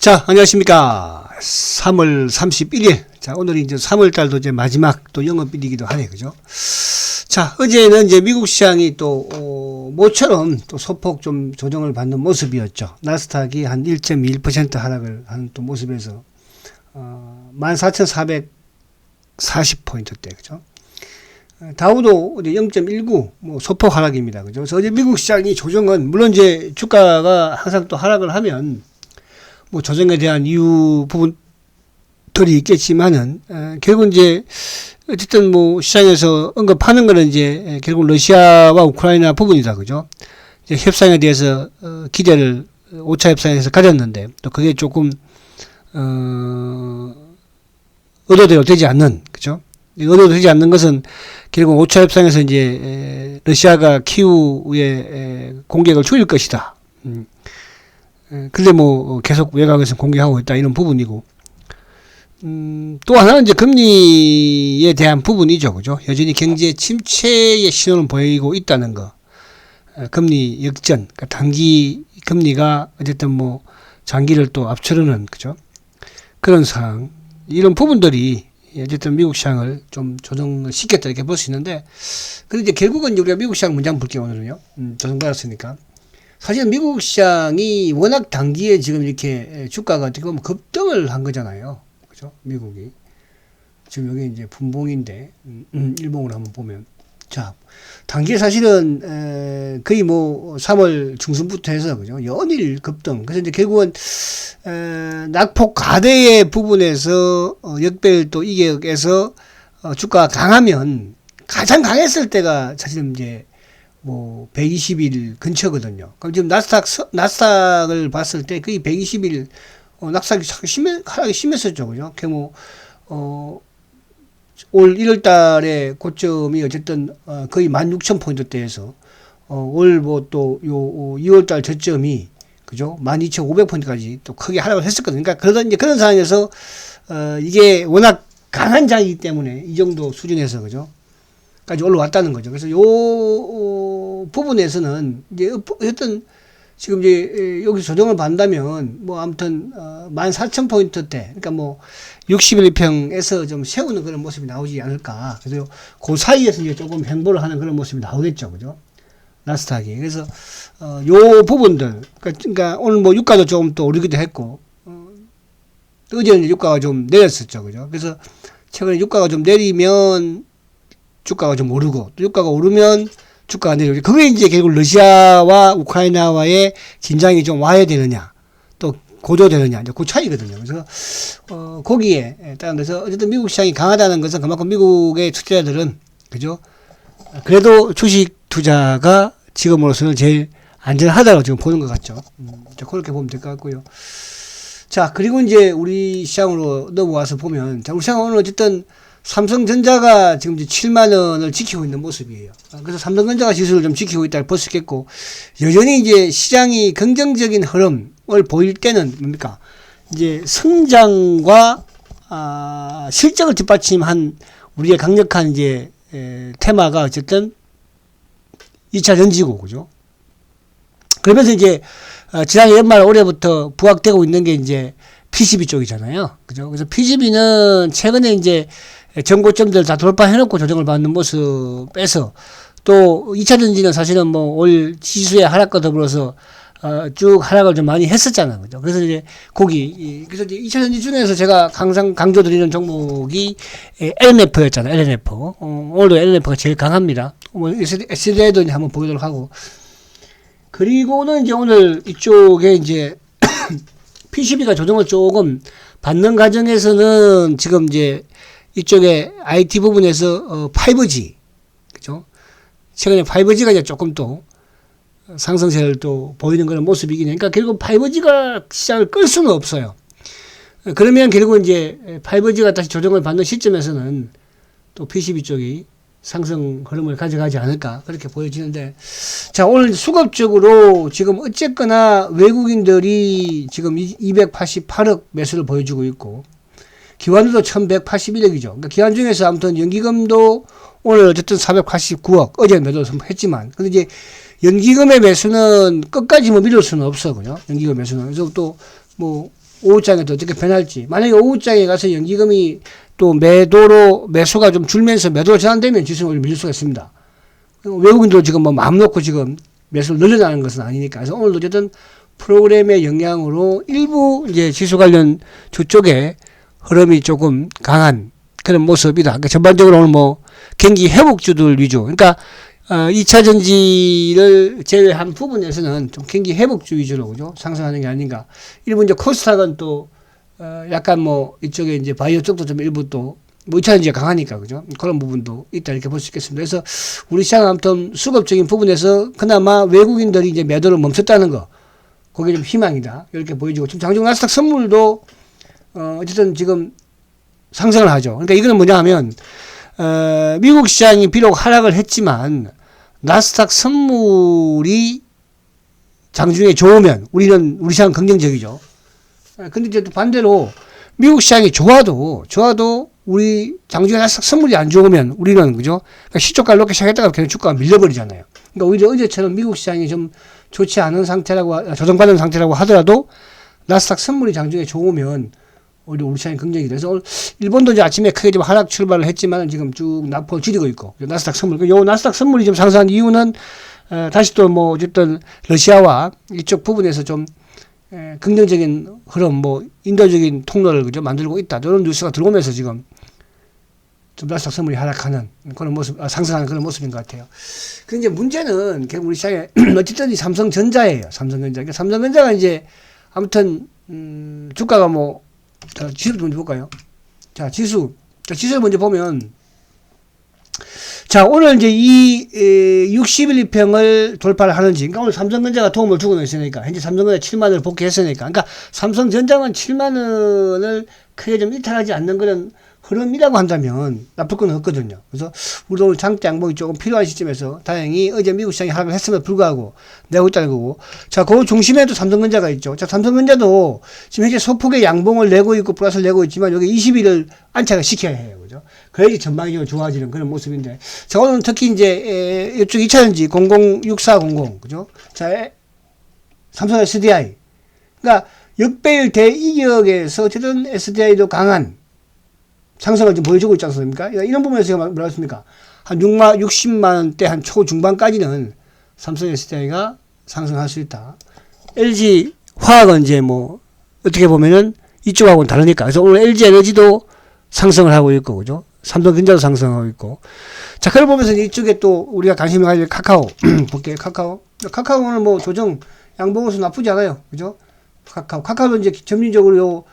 자, 안녕하십니까. 3월 31일. 자, 오늘이 이제 3월달도 이제 마지막 또 영업일이기도 하네, 그죠? 자, 어제는 이제 미국 시장이 또, 모처럼 또 소폭 좀 조정을 받는 모습이었죠. 나스닥이 한 1.21% 하락을 하는 또 모습에서, 14,440포인트대, 그죠? 다우도 0.19, 뭐, 소폭 하락입니다. 그죠? 그래서 어제 미국 시장이 조정은, 물론 이제 주가가 항상 또 하락을 하면, 뭐 조정에 대한 이유 부분들이 있겠지만은 결국 이제 어쨌든 뭐 시장에서 언급하는 거는 이제 결국 러시아와 우크라이나 부분이다, 그죠? 이제 협상에 대해서 기대를 5차 협상에서 가졌는데 또 그게 조금 의도대로 되지 않는, 그죠? 의도대로 되지 않는 것은 결국 5차 협상에서 이제 러시아가 키우의 공격을 줄일 것이다. 근데 뭐 계속 외곽에서 공개하고 있다, 이런 부분이고, 또 하나는 이제 금리에 대한 부분이죠, 그죠? 여전히 경제 침체의 신호를 보이고 있다는 거. 금리 역전, 그러니까 단기 금리가 어쨌든 뭐 장기를 또 앞서르는, 그죠? 그런 상황, 이런 부분들이 어쨌든 미국 시장을 좀 조정을 시켰다, 이렇게 볼 수 있는데, 근데 이제 결국은 우리가 미국 시장 문장 볼게요, 오늘은요. 조정받았으니까. 사실 미국 시장이 워낙 단기에 지금 이렇게 주가가 어떻게 보면 급등을 한 거잖아요. 그죠? 미국이. 지금 여기 이제 분봉인데, 일봉으로 한번 보면. 자, 단기에 사실은, 거의 뭐 3월 중순부터 해서, 그죠? 연일 급등. 그래서 이제 결국은, 낙폭 가대의 부분에서, 역배열 또 이격에서, 주가가 강하면, 가장 강했을 때가 사실은 이제, 뭐 120일 근처거든요. 그럼 지금 나스닥을 봤을 때 거의 120일 낙삭이 하락이 심했었죠, 그죠? 뭐 올 1월달에 고점이 어쨌든 거의 16,000포인트대에서 올 뭐 또 요 2월달 저점이, 그죠? 12,500포인트까지 또 크게 하락을 했었거든요. 그러니까 그러던 이제 그런 상황에서 이게 워낙 강한 장이기 때문에 이 정도 수준에서, 그죠? 까지 올라왔다는 거죠. 그래서 요 부분에서는 이제 어떤 지금 이제 여기서 조정을 받는다면 뭐 아무튼 14,000포인트대, 그러니까 뭐 61평에서 좀 세우는 그런 모습이 나오지 않을까. 그래서 그 사이에서 이제 조금 횡보를 하는 그런 모습이 나오겠죠, 그죠? 나스닥이. 그래서 요 부분들, 그러니까 오늘 뭐 유가도 조금 또 오르기도 했고, 어제는 유가가 좀 내렸었죠, 그죠? 그래서 최근에 유가가 좀 내리면 주가가 좀 오르고, 또 유가가 오르면 주가가 내려오고, 그게 이제 결국 러시아와 우크라이나와의 긴장이 좀 와야 되느냐, 또 고조되느냐, 이제 그 차이거든요. 그래서, 거기에 따라서 어쨌든 미국 시장이 강하다는 것은 그만큼 미국의 투자자들은, 그죠? 그래도 주식 투자가 지금으로서는 제일 안전하다고 지금 보는 것 같죠. 그렇게 보면 될 것 같고요. 자, 그리고 이제 우리 시장으로 넘어와서 보면, 자, 우리 시장은 오늘 어쨌든 삼성전자가 지금 이제 7만 원을 지키고 있는 모습이에요. 그래서 삼성전자가 지수를 좀 지키고 있다고 볼 수 있겠고, 여전히 이제 시장이 긍정적인 흐름을 보일 때는 뭡니까? 이제 성장과 실적을 뒷받침한 우리의 강력한 이제 테마가 어쨌든 2차 전지고, 그죠? 그러면서 이제 지난해 연말 올해부터 부각되고 있는 게 이제 PCB 쪽이잖아요. 그죠? 그래서 PCB는 최근에 이제 전고점들 다 돌파해놓고 조정을 받는 모습에서, 또 2차 전지는 사실은 뭐 올 지수의 하락과 더불어서 쭉 하락을 좀 많이 했었잖아요, 그죠? 그래서 이제 그래서 이제 2차 전지 중에서 제가 항상 강조드리는 종목이 LNF였잖아요, LNF. 오늘도 LNF가 제일 강합니다. 뭐 SDI도 이제 한번 보도록 하고, 그리고는 이제 오늘 이쪽에 이제 PCB가 조정을 조금 받는 과정에서는 지금 이제 이쪽에 IT 부분에서 5G, 그죠? 최근에 5G가 이제 조금 또 상승세를 또 보이는 그런 모습이긴 해. 그러니까 결국 5G가 시장을 끌 수는 없어요. 그러면 결국 이제 5G가 다시 조정을 받는 시점에서는 또 PCB 쪽이 상승 흐름을 가져가지 않을까, 그렇게 보여지는데, 자, 오늘 수급적으로 지금 어쨌거나 외국인들이 지금 288억 매수를 보여주고 있고, 기관도 1181억이죠. 그러니까 기관 중에서 아무튼 연기금도 오늘 어쨌든 489억, 어제 매도 했지만, 근데 이제 연기금의 매수는 끝까지 뭐 미룰 수는 없어, 그죠? 연기금 매수는. 그래서 또 뭐 오후장에 또 어떻게 변할지. 만약에 오후장에 가서 연기금이 또 매수가 좀 줄면서 매도로 전환되면 지수는 밀릴 수가 있습니다. 외국인도 지금 뭐 마음 놓고 지금 매수를 늘려나가는 것은 아니니까. 그래서 오늘도 어쨌든 프로그램의 영향으로 일부 이제 지수 관련 주쪽에 흐름이 조금 강한 그런 모습이다. 그러니까 전반적으로 오늘 뭐 경기 회복주들 위주. 그러니까 2차 전지를 제외한 부분에서는 좀 경기 회복주 위주로 그죠? 상승하는 게 아닌가. 일부 이제 코스닥은 또 약간 뭐 이쪽에 이제 바이오 쪽도 좀 일부 또 뭐 2차 전지가 강하니까 그죠? 그런 부분도 있다 이렇게 볼 수 있겠습니다. 그래서 우리 시장은 아무튼 수급적인 부분에서 그나마 외국인들이 이제 매도를 멈췄다는 거. 그게 좀 희망이다. 이렇게 보여지고 지금 장중 나스닥 선물도 어쨌든 지금 상승을 하죠. 그러니까 이거는 뭐냐 하면 미국 시장이 비록 하락을 했지만 나스닥 선물이 장중에 좋으면 우리 시장은 긍정적이죠. 근데 이제 또 반대로 미국 시장이 좋아도 우리 장중에 나스닥 선물이 안 좋으면 우리는 그죠? 그러니까 시초가를 높게 시작했다가 그냥 주가가 밀려버리잖아요. 그러니까 오히려 어제처럼 미국 시장이 좀 좋지 않은 상태라고 조정받은 상태라고 하더라도 나스닥 선물이 장중에 좋으면 오히려 우리 시장이 긍정이 돼서 오늘 일본도 이제 아침에 크게 좀 하락 출발을 했지만 지금 쭉 낙폭을 줄이고 있고 나스닥 선물 요 나스닥 선물이 좀 상승한 이유는 다시 또 뭐 어쨌든 러시아와 이쪽 부분에서 좀 긍정적인 흐름 뭐 인도적인 통로를 그죠 만들고 있다 이런 뉴스가 들어오면서 지금 좀 나스닥 선물이 하락하는 그런 모습 상승하는 그런 모습인 것 같아요. 근데 이제 문제는 결국 우리 시장에 어쨌든 이 삼성전자예요. 삼성전자. 삼성전자가 이제 아무튼 주가가 뭐 자, 지수를 먼저 볼까요? 자, 지수를 먼저 보면, 자, 오늘 이제 이 60일 2평을 돌파를 하는지, 그러니까 오늘 삼성전자가 도움을 주고 있으니까, 현재 삼성전자 7만원을 복귀했으니까, 그러니까 삼성전자만 7만원을 크게 좀 이탈하지 않는 그런 흐름이라고 한다면 나쁠 건 없거든요. 그래서 우리도 오늘 장대 양봉이 조금 필요한 시점에서 다행히 어제 미국 시장이 하락을 했음에도 불구하고 내고 있다는 거고. 자, 그 중심에도 삼성전자가 있죠. 자, 삼성전자도 지금 현재 소폭의 양봉을 내고 있고 플러스를 내고 있지만 여기 20일을 안착을 시켜야 해요. 그죠? 그래야지 전망이 좀 좋아지는 그런 모습인데. 자, 오늘은 특히 이제 이쪽 2차전지 006400. 그죠? 자, 삼성 SDI. 그러니까 역배열 대이격에서 어쨌든 SDI도 강한 상승을 좀 보여주고 있지 않습니까? 이런 부분에서 제가 뭐라 했습니까? 한 60만원대 한 초중반까지는 삼성 SDI가 상승할 수 있다. LG 화학은 이제 뭐, 어떻게 보면은 이쪽하고는 다르니까. 그래서 오늘 LG 에너지도 상승을 하고 있고, 그죠? 삼성전자도 상승하고 있고. 자, 그걸 보면서 이쪽에 또 우리가 관심을 가질 카카오. 볼게요, 카카오. 카카오는 뭐 조정, 양봉으로서 나쁘지 않아요. 그죠? 카카오도 이제 점진적으로 요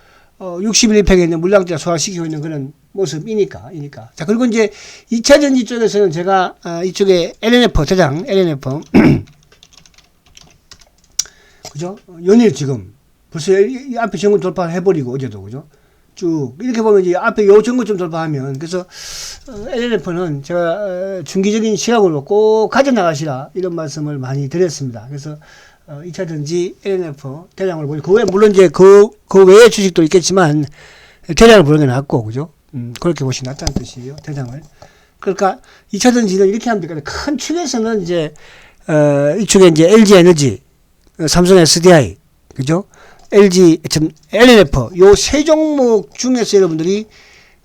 60일 2팩에 있는 물량대가 소화시키고 있는 그런 모습이니까. 자, 그리고 이제 2차전지 쪽에서는 제가, 이쪽에 LNF, 대장, LNF. 그죠? 연일 지금, 벌써 이 앞에 정글 돌파를 해버리고, 어제도, 그죠? 쭉, 이렇게 보면 이제 앞에 요 정글 좀 돌파하면, 그래서, LNF는 제가, 중기적인 시각으로 꼭 가져나가시라, 이런 말씀을 많이 드렸습니다. 그래서, 2차전지 LNF 대량으로 보니 그 외에 물론 이제 그 외의 주식도 있겠지만 대량을 보는 게 낫고 그죠? 그렇게 보시면 낫다는 뜻이에요. 대량을. 그러니까 2차전지는 이렇게 하면 되니까 큰 축에서는 이제 이쪽에 이제 LG 에너지, 삼성 SDI, 그죠? LNF 요 세 종목 중에서 여러분들이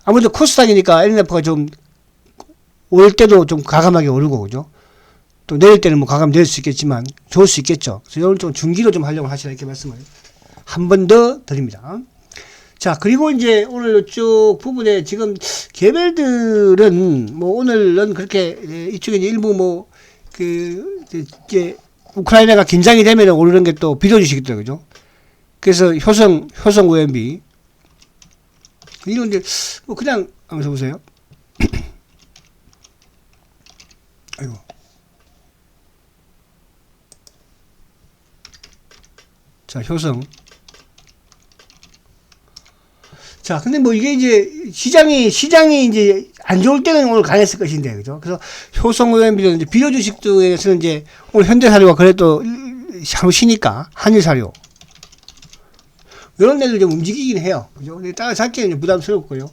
아무래도 코스닥이니까 LNF가 좀 올 때도 좀 과감하게 오르고 그죠? 또 내릴 때는 뭐 가감 내릴 수 있겠지만 좋을 수 있겠죠. 그래서 오늘 좀 중기로 좀 하려고 하시라 이렇게 말씀을 한 번 더 드립니다. 자, 그리고 이제 오늘 이쪽 부분에 지금 개별들은 뭐 오늘은 그렇게 이쪽에 이제 일부 뭐 이제 우크라이나가 긴장이 되면 오르는 게 또 비료주식이더라고요. 그죠? 그래서 효성 OMB 이건 이제 뭐 그냥 한번 보세요. 아이고. 자, 효성. 자, 근데 뭐 이게 이제 시장이 이제 안 좋을 때는 오늘 강했을 것인데, 그죠? 그래서 효성 OMB는 이제 비료 주식 중에서는 이제 오늘 현대사료가 그래도 하루 쉬니까 한일사료. 이런 데들 좀 움직이긴 해요. 그죠? 근데 따라잡기는 부담스럽고요.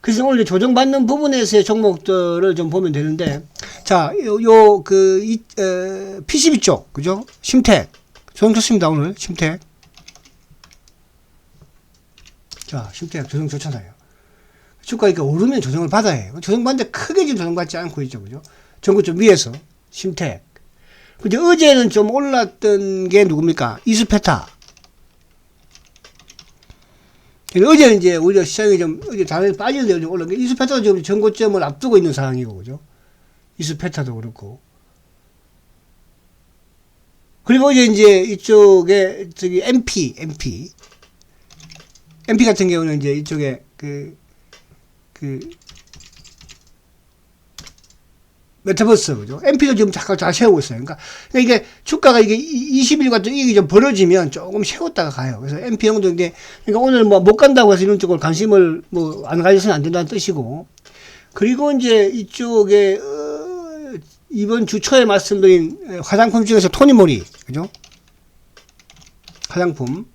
그래서 오늘 조정받는 부분에서의 종목들을 좀 보면 되는데, 자, PCB 쪽, 그죠? 심택. 조정 좋습니다, 오늘. 심택. 자, 심택 조정 좋잖아요. 주가 이렇게 오르면 조정을 받아야 해요. 조정받는데 크게 지금 조정받지 않고 있죠. 그죠? 전고점 위에서 심택. 근데 어제는 좀 올랐던 게 누굽니까? 이스페타. 어제는 이제 오히려 시장이 좀 어제 다른 빠지는데 좀 올라온 게 이스페타도 지금 전고점을 앞두고 있는 상황이고, 그죠? 이스페타도 그렇고. 그리고 어제 이제 이쪽에 저기 MP 같은 경우는 이제 이쪽에 메타버스, 그죠? MP도 지금 잠깐 잘 세우고 있어요. 그러니까 이게 주가가 이게 20일과 좀 이게 좀 벌어지면 조금 세웠다가 가요. 그래서 MP 형도 이제, 그러니까 오늘 뭐 못 간다고 해서 이런 쪽으로 관심을 뭐 안 가져서는 안 된다는 뜻이고, 그리고 이제 이쪽에, 이번 주 초에 말씀드린 화장품 중에서 토니모리, 그죠? 화장품.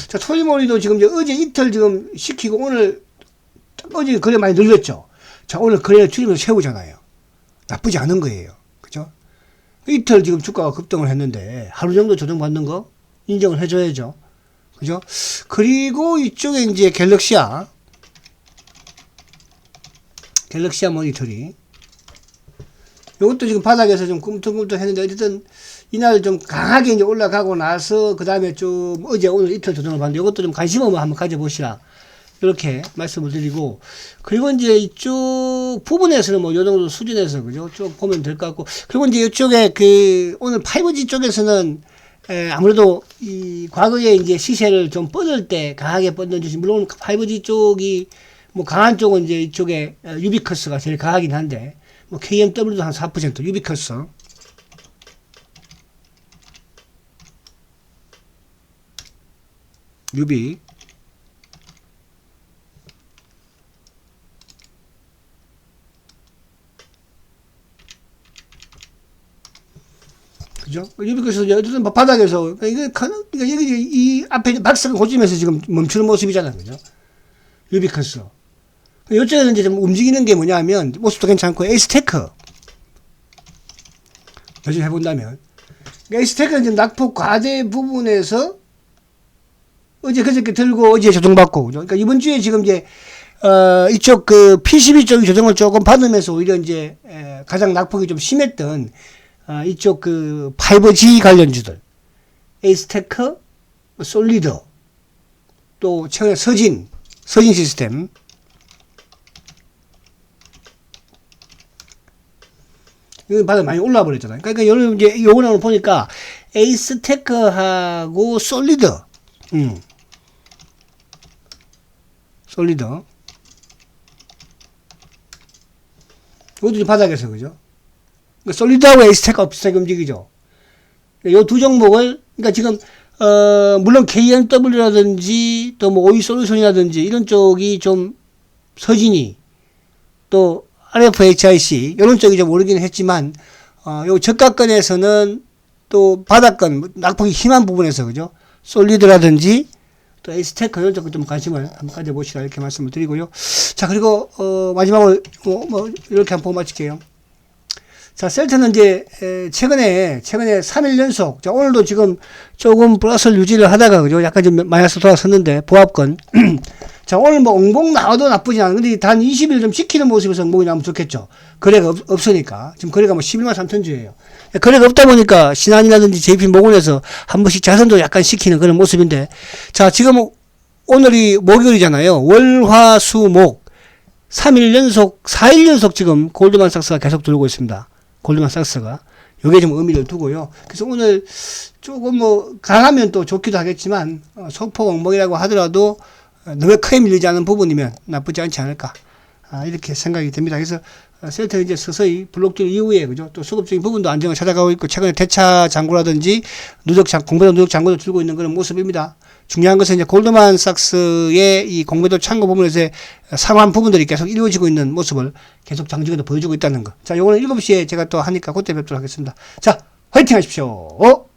자, 토니모리도 지금 이제 어제 이틀 지금 시키고 오늘, 어제 거래 많이 늘렸죠. 자, 오늘 거래를 줄이면서 세우잖아요. 나쁘지 않은 거예요. 그죠? 이틀 지금 주가가 급등을 했는데 하루 정도 조정받는 거 인정을 해줘야죠. 그죠? 그리고 이쪽에 이제 갤럭시아 모니터링. 이것도 지금 바닥에서 좀 꿈틀꿈틀 했는데 어쨌든 이날 좀 강하게 이제 올라가고 나서 그 다음에 좀 어제 오늘 이틀 조정을 받는데 이것도 좀 관심 한번 가져보시라. 이렇게 말씀을 드리고, 그리고 이제 이쪽 부분에서는 뭐 요 정도 수준에서, 그죠? 쭉 보면 될 것 같고, 그리고 이제 이쪽에 오늘 5G 쪽에서는, 아무래도 이 과거에 이제 시세를 좀 뻗을 때 강하게 뻗는 주식, 물론 5G 쪽이 뭐 강한 쪽은 이제 이쪽에 유비커스가 제일 강하긴 한데, 뭐 KMW도 한 4%, 유비커스. 유비. 그죠? 유비커스 어쨌든 바닥에서 여기 이 앞에 박스가 고점에서 지금 멈추는 모습이잖아요, 그죠? 유비커스. 이쪽에는 이제 좀 움직이는 게 뭐냐면 모습도 괜찮고 에이스테크 요즘 해본다면 에이스테크는 지금 낙폭 과대 부분에서 어제 그저께 들고 어제 조정받고, 그죠? 그러니까 이번 주에 지금 이제 이쪽 PCB 쪽이 조정을 조금 받으면서 오히려 이제 가장 낙폭이 좀 심했던 이쪽 5G 관련주들, 에이스테크, 솔리드, 또 최근에 서진 시스템, 이건 바닥 많이 올라와 버렸잖아요. 그러니까 여러분 이제 요거는 보니까 에이스테크하고 솔리드, 솔리드, 이것도 바닥에서, 그죠? 솔리드하고 에이스테크가 비슷하게 움직이죠. 요 두 종목을, 그러니까 지금, 물론 KMW라든지, 또 뭐 오이솔루션이라든지, 이런 쪽이 좀, 서진이, 또 RFHIC, 이런 쪽이 좀 오르긴 했지만, 요 저가권에서는 또 바닥권, 낙폭이 심한 부분에서, 그죠? 솔리드라든지, 또 에이스테크, 이런 쪽을 좀 관심을 한번 가져보시라, 이렇게 말씀을 드리고요. 자, 그리고, 마지막으로, 이렇게 한번 보고 마칠게요. 자, 셀트는 이제, 최근에 3일 연속, 자, 오늘도 지금 조금 플러스를 유지를 하다가, 그죠? 약간 좀 마이너스 돌아섰는데, 보합권. 자, 오늘 뭐 옹봉 나와도 나쁘지 않아. 근데 단 20일 좀 지키는 모습에서 옹봉이 나오면 좋겠죠. 거래가 없으니까. 지금 거래가 뭐 11만 3천 주예요. 거래가 없다 보니까 신한이라든지 JP 모건에서 한 번씩 자선도 약간 시키는 그런 모습인데, 자, 지금 오늘이 목요일이잖아요. 월, 화, 수, 목. 3일 연속, 4일 연속 지금 골드만삭스가 계속 들고 있습니다. 골드만삭스가. 요게 좀 의미를 두고요. 그래서 오늘 조금 뭐 강하면 또 좋기도 하겠지만, 소폭 엉망이라고 하더라도 너무 크게 밀리지 않은 부분이면 나쁘지 않지 않을까. 이렇게 생각이 됩니다. 그래서 셀트는 이제 서서히 블록딜 이후에, 그죠? 또 수급적인 부분도 안정을 찾아가고 있고, 최근에 대차 장고라든지 공매도 누적 장고도 들고 있는 그런 모습입니다. 중요한 것은 이제 골드만삭스의 이 공매도 창고 부분에서의 상환 부분들이 계속 이루어지고 있는 모습을 계속 장중에도 보여주고 있다는 거. 자, 요거는 7시에 제가 또 하니까 그때 뵙도록 하겠습니다. 자, 화이팅 하십시오.